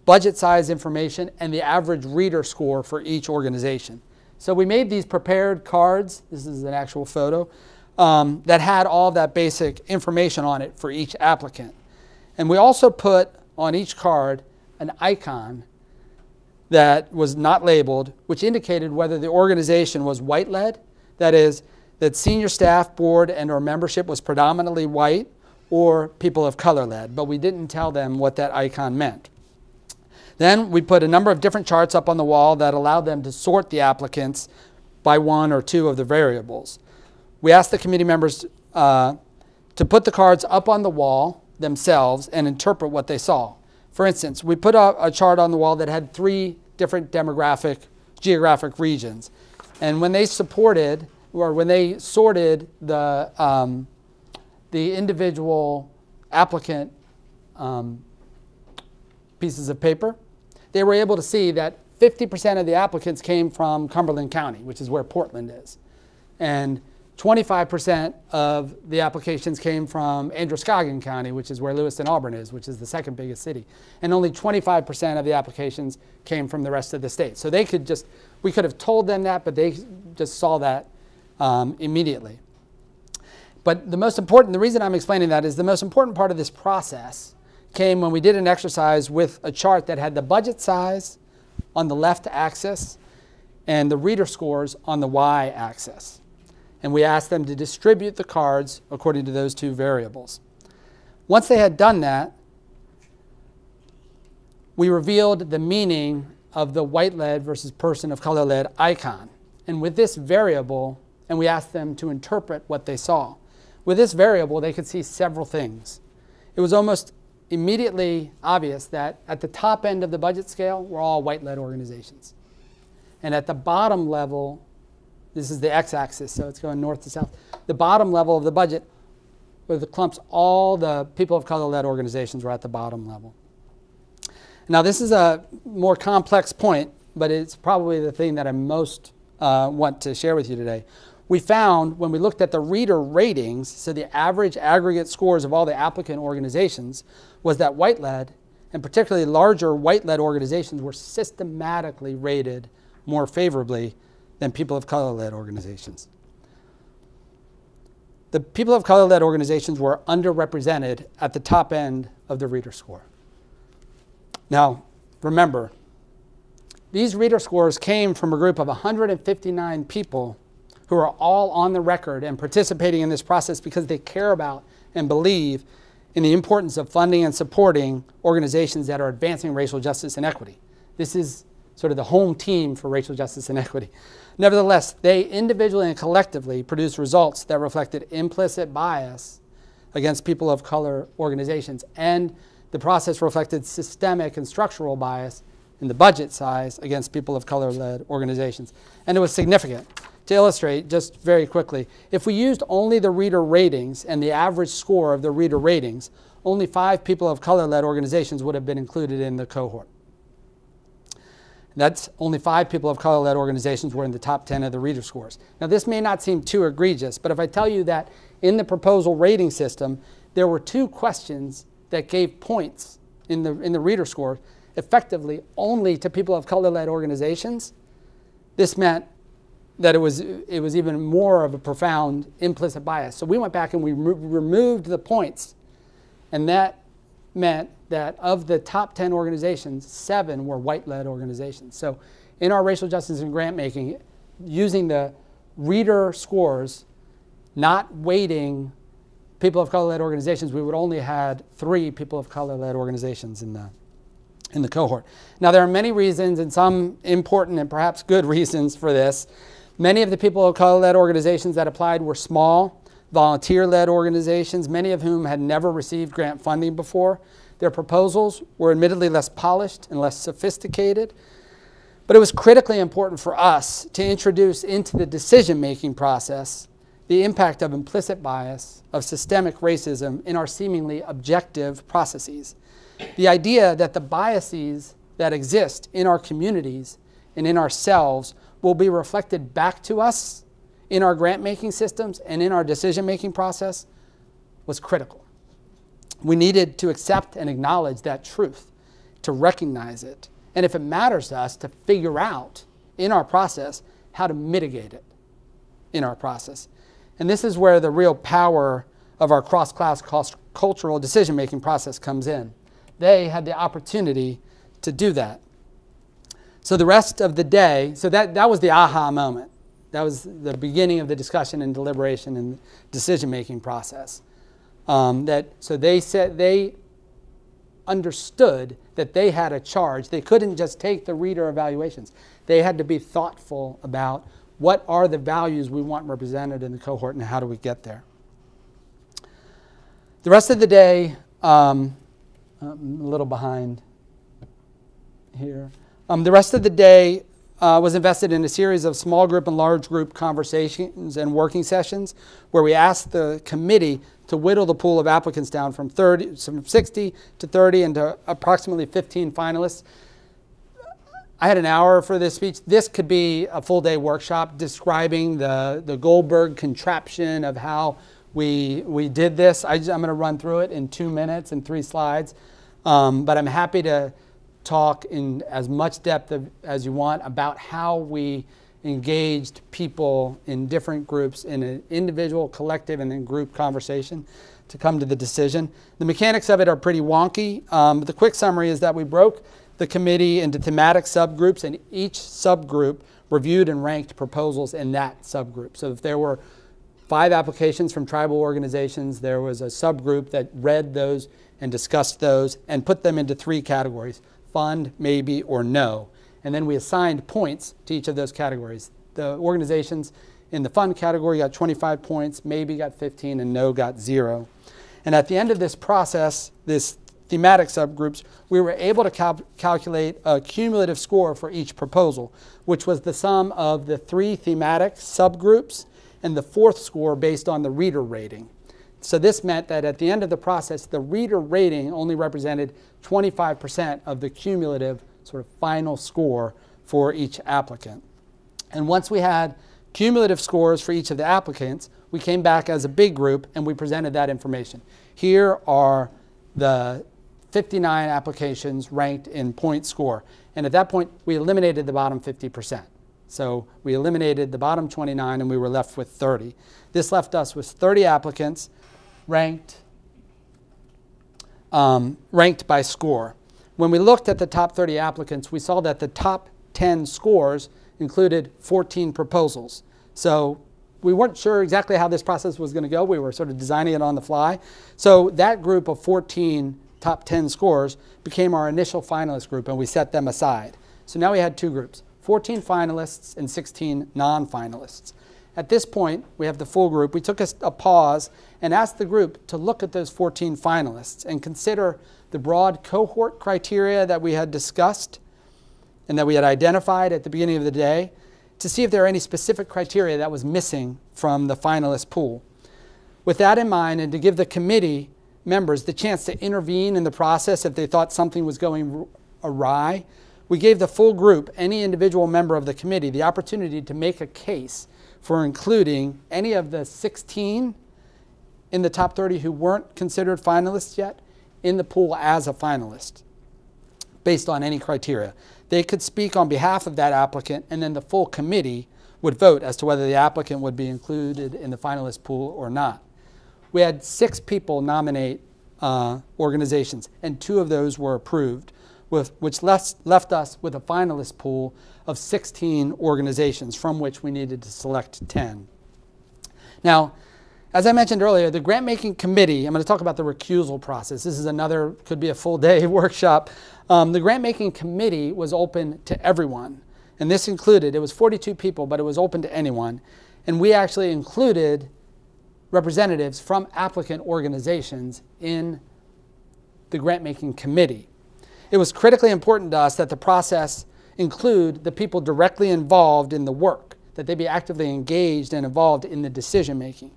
budget size information, and the average reader score for each organization. So we made these prepared cards, this is an actual photo, that had all that basic information on it for each applicant. And we also put on each card an icon that was not labeled, which indicated whether the organization was white-led, that is, that senior staff, board, and or membership was predominantly white, or people of color-led, but we didn't tell them what that icon meant. Then we put a number of different charts up on the wall that allowed them to sort the applicants by 1 or 2 of the variables. We asked the committee members to put the cards up on the wall themselves and interpret what they saw. For instance, we put a chart on the wall that had 3 different geographic regions. And when they sorted the individual applicant pieces of paper, they were able to see that 50% of the applicants came from Cumberland County, which is where Portland is. And 25% of the applications came from Androscoggin County, which is where Lewiston-Auburn is, which is the second biggest city. And only 25% of the applications came from the rest of the state. So they could just, we could have told them that, but they just saw that immediately. But the most important, the reason I'm explaining that is the most important part of this process came when we did an exercise with a chart that had the budget size on the left axis and the reader scores on the y-axis. And we asked them to distribute the cards according to those two variables. Once they had done that, we revealed the meaning of the white-led versus person of color-led icon. And with this variable, and we asked them to interpret what they saw. With this variable, they could see several things. It was almost immediately obvious that at the top end of the budget scale, we're all white-led organizations. And at the bottom level, this is the x-axis, so it's going north to south. The bottom level of the budget, where the clumps, all the people of color-led organizations were at the bottom level. Now, this is a more complex point, but it's probably the thing that I most want to share with you today. We found when we looked at the reader ratings, so the average aggregate scores of all the applicant organizations, was that white-led, and particularly larger white-led organizations, were systematically rated more favorably than people of color-led organizations. The people of color-led organizations were underrepresented at the top end of the reader score. Now, remember, these reader scores came from a group of 159 people who are all on the record and participating in this process because they care about and believe in the importance of funding and supporting organizations that are advancing racial justice and equity. This is sort of the home team for racial justice and equity. Nevertheless, they individually and collectively produced results that reflected implicit bias against people of color organizations, and the process reflected systemic and structural bias in the budget size against people of color-led organizations. And it was significant. To illustrate, just very quickly, if we used only the reader ratings and the average score of the reader ratings, only 5 people of color-led organizations would have been included in the cohort. That's only 5 people of color-led organizations were in the top 10 of the reader scores. Now, this may not seem too egregious, but if I tell you that in the proposal rating system, there were 2 questions that gave points in the reader score effectively only to people of color-led organizations, this meant that it was even more of a profound implicit bias. So we went back and we removed the points, and that meant that of the top 10 organizations, 7 were white-led organizations. So in our racial justice and grant making, using the reader scores, not weighting people of color-led organizations, we would only had 3 people of color-led organizations in the cohort. Now, there are many reasons, and some important and perhaps good reasons for this. Many of the people of color-led organizations that applied were small, volunteer-led organizations, many of whom had never received grant funding before. Their proposals were admittedly less polished and less sophisticated, but it was critically important for us to introduce into the decision-making process the impact of implicit bias, of systemic racism in our seemingly objective processes. The idea that the biases that exist in our communities and in ourselves will be reflected back to us in our grant-making systems and in our decision-making process was critical. We needed to accept and acknowledge that truth, to recognize it, and if it matters to us, to figure out in our process how to mitigate it in our process. And this is where the real power of our cross-class, cross-cultural decision-making process comes in. They had the opportunity to do that. So the rest of the day, so that was the aha moment. That was the beginning of the discussion and deliberation and decision-making process. So they understood that they had a charge. They couldn't just take the reader evaluations. They had to be thoughtful about what are the values we want represented in the cohort and how do we get there. The rest of the day, I'm a little behind here. The rest of the day was invested in a series of small group and large group conversations and working sessions where we asked the committee to whittle the pool of applicants down from 60 to 30 and to approximately 15 finalists. I had an hour for this speech. This could be a full day workshop describing the Goldberg contraption of how we did this. I'm going to run through it in 2 minutes and 3 slides. But I'm happy to talk in as much depth as you want about how we engaged people in different groups in an individual, collective, and then group conversation to come to the decision. The mechanics of it are pretty wonky. But the quick summary is that we broke the committee into thematic subgroups, and each subgroup reviewed and ranked proposals in that subgroup. So if there were 5 applications from tribal organizations, there was a subgroup that read those and discussed those and put them into 3 categories: fund, maybe, or no. And then we assigned points to each of those categories. The organizations in the fund category got 25 points, maybe got 15, and no got 0. And at the end of this process, this thematic subgroups, we were able to calculate a cumulative score for each proposal, which was the sum of the 3 thematic subgroups and the 4th score based on the reader rating. So this meant that at the end of the process, the reader rating only represented 25% of the cumulative sort of final score for each applicant. And once we had cumulative scores for each of the applicants, we came back as a big group and we presented that information. Here are the 59 applications ranked in point score. And at that point, we eliminated the bottom 50%. So we eliminated the bottom 29 and we were left with 30. This left us with 30 applicants ranked by score. When we looked at the top 30 applicants, we saw that the top 10 scores included 14 proposals. So we weren't sure exactly how this process was going to go. We were sort of designing it on the fly. So that group of 14 top 10 scores became our initial finalist group, and we set them aside. So now we had 2 groups, 14 finalists and 16 non-finalists. At this point, we have the full group. We took a pause and asked the group to look at those 14 finalists and consider the broad cohort criteria that we had discussed and that we had identified at the beginning of the day to see if there are any specific criteria that was missing from the finalist pool. With that in mind, and to give the committee members the chance to intervene in the process if they thought something was going awry, we gave the full group, any individual member of the committee, the opportunity to make a case for including any of the 16 in the top 30 who weren't considered finalists yet in the pool as a finalist based on any criteria. They could speak on behalf of that applicant, and then the full committee would vote as to whether the applicant would be included in the finalist pool or not. We had 6 people nominate organizations, and 2 of those were approved, which left us with a finalist pool of 16 organizations from which we needed to select 10. Now, as I mentioned earlier, the Grantmaking Committee, I'm going to talk about the recusal process. This is another, could be a full day workshop. The Grantmaking Committee was open to everyone. And this included, it was 42 people, but it was open to anyone. And we actually included representatives from applicant organizations in the Grantmaking Committee. It was critically important to us that the process include the people directly involved in the work, that they be actively engaged and involved in the decision making.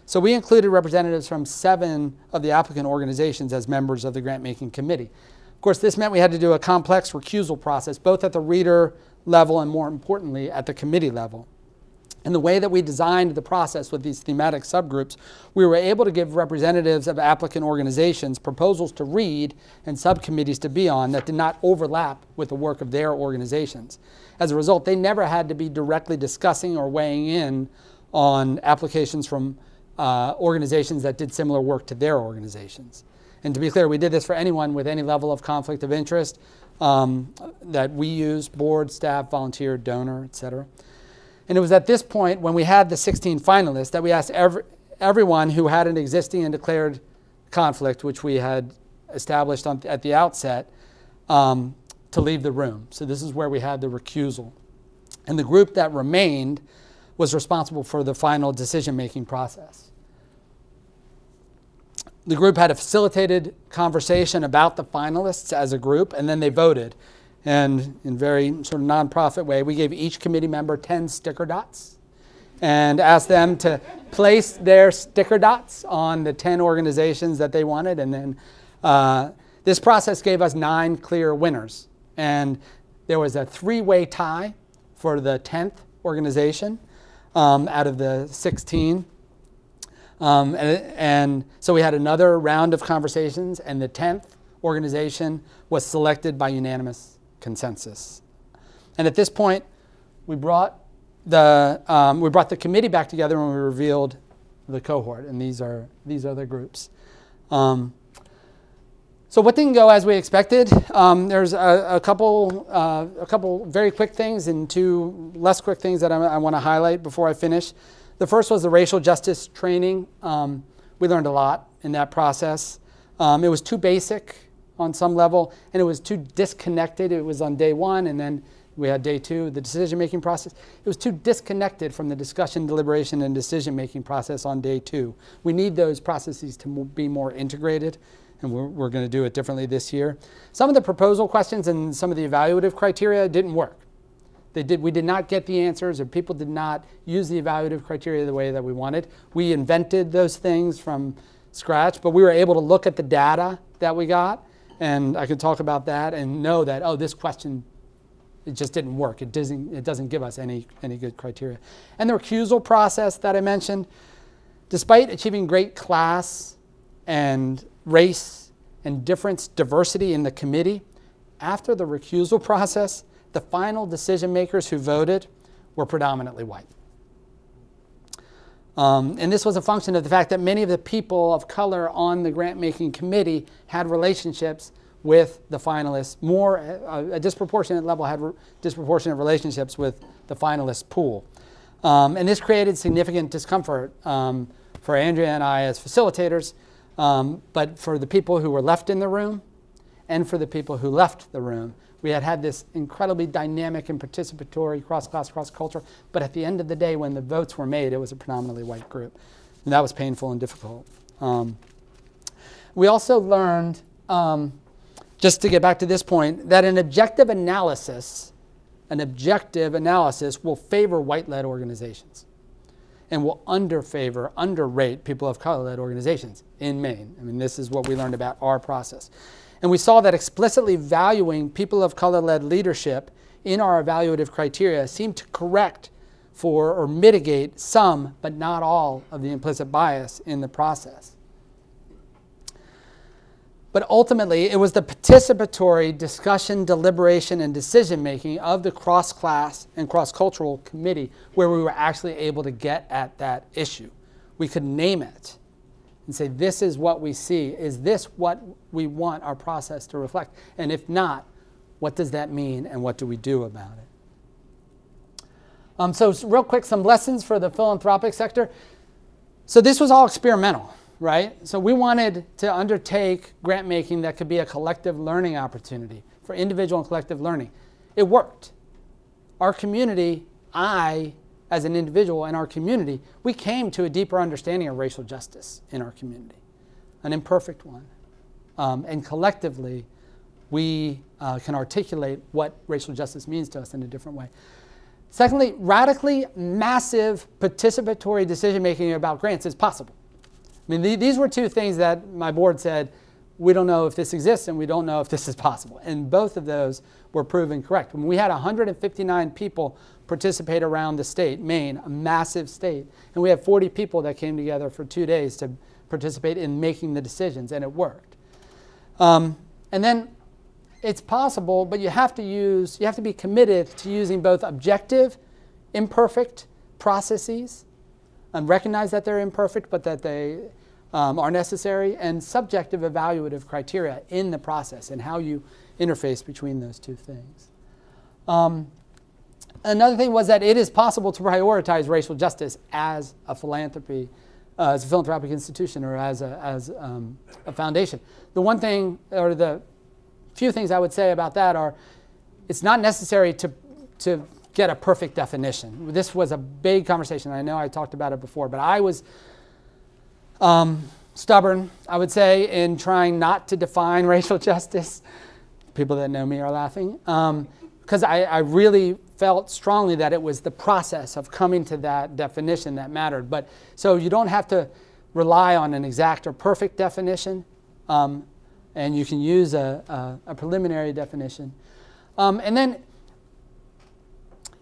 So we included representatives from 7 of the applicant organizations as members of the Grantmaking Committee. Of course, this meant we had to do a complex recusal process, both at the reader level and, more importantly, at the committee level. And the way that we designed the process with these thematic subgroups, we were able to give representatives of applicant organizations proposals to read and subcommittees to be on that did not overlap with the work of their organizations. As a result, they never had to be directly discussing or weighing in on applications from organizations that did similar work to their organizations. And to be clear, we did this for anyone with any level of conflict of interest that we use: board, staff, volunteer, donor, etc. And it was at this point, when we had the 16 finalists, that we asked everyone who had an existing and declared conflict, which we had established at the outset, to leave the room. So this is where we had the recusal. And the group that remained was responsible for the final decision-making process. The group had a facilitated conversation about the finalists as a group, and then they voted. And in a very sort of nonprofit way, we gave each committee member 10 sticker dots and asked them to place their sticker dots on the 10 organizations that they wanted. And then this process gave us 9 clear winners. And There was a 3-way tie for the 10th organization out of the 16. And so we had another round of conversations, and the 10th organization was selected by unanimous consensus. And at this point, we brought the committee back together when we revealed the cohort, and these are the groups. So what didn't go as we expected? There's a couple very quick things and 2 less quick things that I want to highlight before I finish. The first was the racial justice training. We learned a lot in that process. It was too basic on some level, and it was too disconnected. It was on day 1, and then we had day 2, the decision-making process. It was too disconnected from the discussion, deliberation, and decision-making process on day 2. We need those processes to be more integrated, and we're going to do it differently this year. Some of the proposal questions and some of the evaluative criteria didn't work. We did not get the answers, or people did not use the evaluative criteria the way that we wanted. We invented those things from scratch, but we were able to look at the data that we got, and I could talk about that and know that, oh, this question, it just didn't work. It doesn't give us any good criteria. And the recusal process that I mentioned, despite achieving great class and race and diversity in the committee, after the recusal process, the final decision makers who voted were predominantly white. And this was a function of the fact that many of the people of color on the grant-making committee had relationships with the finalists, a disproportionate level had disproportionate relationships with the finalist pool. And this created significant discomfort for Andrea and I as facilitators, but for the people who were left in the room and for the people who left the room. We had this incredibly dynamic and participatory cross-class, cross-cultural, but at the end of the day, when the votes were made, it was a predominantly white group. And that was painful and difficult. We also learned, just to get back to this point, that an objective analysis will favor white-led organizations and will underrate people of color-led organizations in Maine. I mean, this is what we learned about our process. And we saw that explicitly valuing people of color-led leadership in our evaluative criteria seemed to correct for or mitigate some, but not all, of the implicit bias in the process. But ultimately, it was the participatory discussion, deliberation, and decision-making of the cross-class and cross-cultural committee where we were actually able to get at that issue. We could name it and say, this is what we see. Is this what we want our process to reflect? And if not, what does that mean and what do we do about it? So real quick, some lessons for the philanthropic sector. So this was all experimental, right? So we wanted to undertake grant making that could be a collective learning opportunity for individual and collective learning. It worked. Our community, as an individual and our community, we came to a deeper understanding of racial justice in our community, an imperfect one. And collectively, we can articulate what racial justice means to us in a different way. Secondly, radically massive participatory decision-making about grants is possible. I mean, these were 2 things that my board said, we don't know if this exists and we don't know if this is possible. And both of those were proven correct. When we had 159 people participate around the state, Maine, a massive state, and we had 40 people that came together for 2 days to participate in making the decisions, and it worked. And then it's possible, but you have to be committed to using both objective, imperfect processes, and recognize that they're imperfect, but that they are necessary, and subjective evaluative criteria in the process and how you interface between those 2 things. Another thing was that it is possible to prioritize racial justice as a philanthropic institution or as a foundation. The one thing, or the few things I would say about that are, it's not necessary to get a perfect definition. This was a big conversation. I know I talked about it before, but I was stubborn, I would say, in trying not to define racial justice. People that know me are laughing. Because I really felt strongly that it was the process of coming to that definition that mattered. But so you don't have to rely on an exact or perfect definition, and you can use a preliminary definition. And then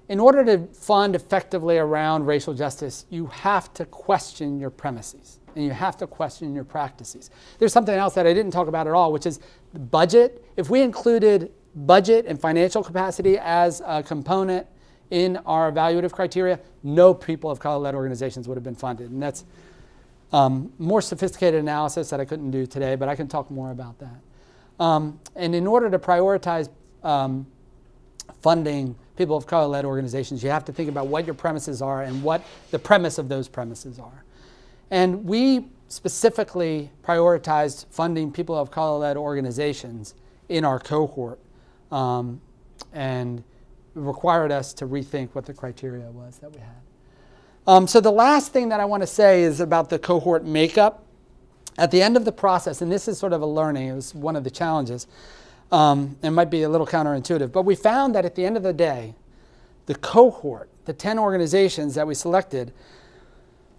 in order to fund effectively around racial justice, you have to question your premises and you have to question your practices. There's something else that I didn't talk about at all, which is the budget. If we included budget and financial capacity as a component in our evaluative criteria, no people of color-led organizations would have been funded. And that's more sophisticated analysis that I couldn't do today, but I can talk more about that. And in order to prioritize funding people of color-led organizations, you have to think about what your premises are and what the premise of those premises are. And we specifically prioritized funding people of color-led organizations in our cohort, and required us to rethink what the criteria was that we had. So the last thing that I want to say is about the cohort makeup. At the end of the process, and this is sort of a learning, it was one of the challenges, it might be a little counterintuitive, but we found that at the end of the day, the cohort, the 10 organizations that we selected,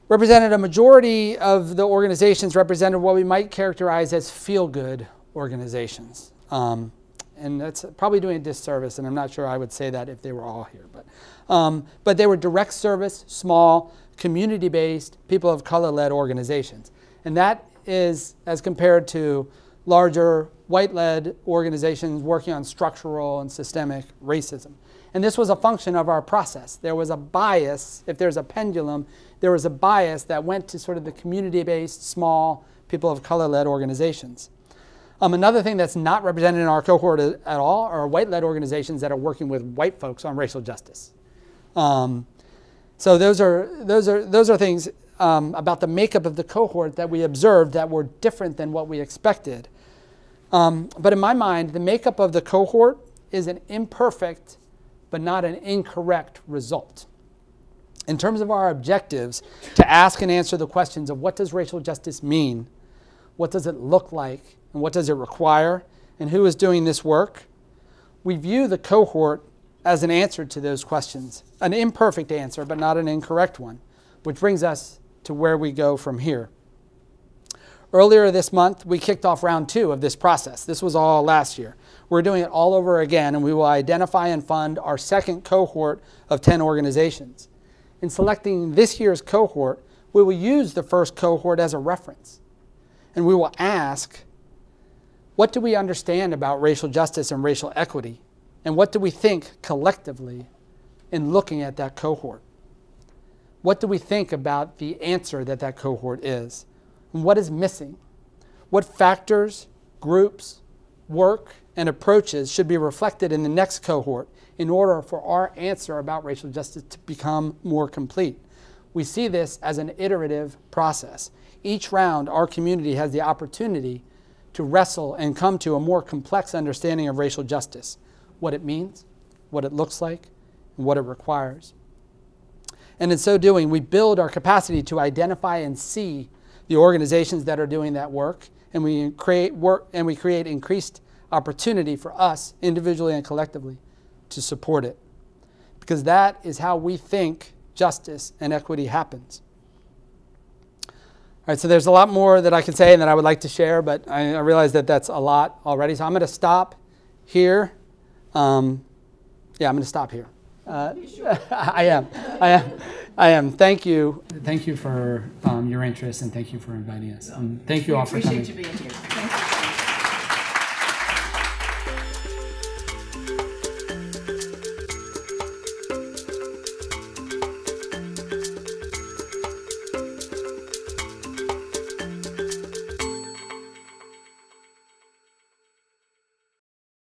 represented a majority of the organizations represented what we might characterize as feel-good organizations. And that's probably doing a disservice, and I'm not sure I would say that if they were all here. But they were direct service, small, community-based, people of color-led organizations. And that is as compared to larger white-led organizations working on structural and systemic racism. And this was a function of our process. There was a bias, if there's a pendulum, there was a bias that went to sort of the community-based, small, people of color-led organizations. Another thing that's not represented in our cohort at all are white-led organizations that are working with white folks on racial justice. So those are things about the makeup of the cohort that we observed that were different than what we expected. But in my mind, the makeup of the cohort is an imperfect but not an incorrect result. In terms of our objectives, to ask and answer the questions of what does racial justice mean, what does it look like, and what does it require, and who is doing this work, we view the cohort as an answer to those questions, an imperfect answer, but not an incorrect one, which brings us to where we go from here. Earlier this month, we kicked off round 2 of this process. This was all last year. We're doing it all over again, and we will identify and fund our second cohort of 10 organizations. In selecting this year's cohort, we will use the first cohort as a reference. And we will ask, what do we understand about racial justice and racial equity? And what do we think collectively in looking at that cohort? What do we think about the answer that that cohort is? And what is missing? What factors, groups, work, and approaches should be reflected in the next cohort in order for our answer about racial justice to become more complete? We see this as an iterative process. Each round, our community has the opportunity to wrestle and come to a more complex understanding of racial justice, what it means, what it looks like, and what it requires. And in so doing, we build our capacity to identify and see the organizations that are doing that work, and we create increased opportunity for us, individually and collectively, to support it. Because that is how we think justice and equity happens. All right, so there's a lot more that I can say and that I would like to share, but I realize that that's a lot already. So I'm going to stop here. Yeah, I'm going to stop here. I am. Thank you. Thank you for your interest, and thank you for inviting us. Thank you all for coming. We appreciate you being here.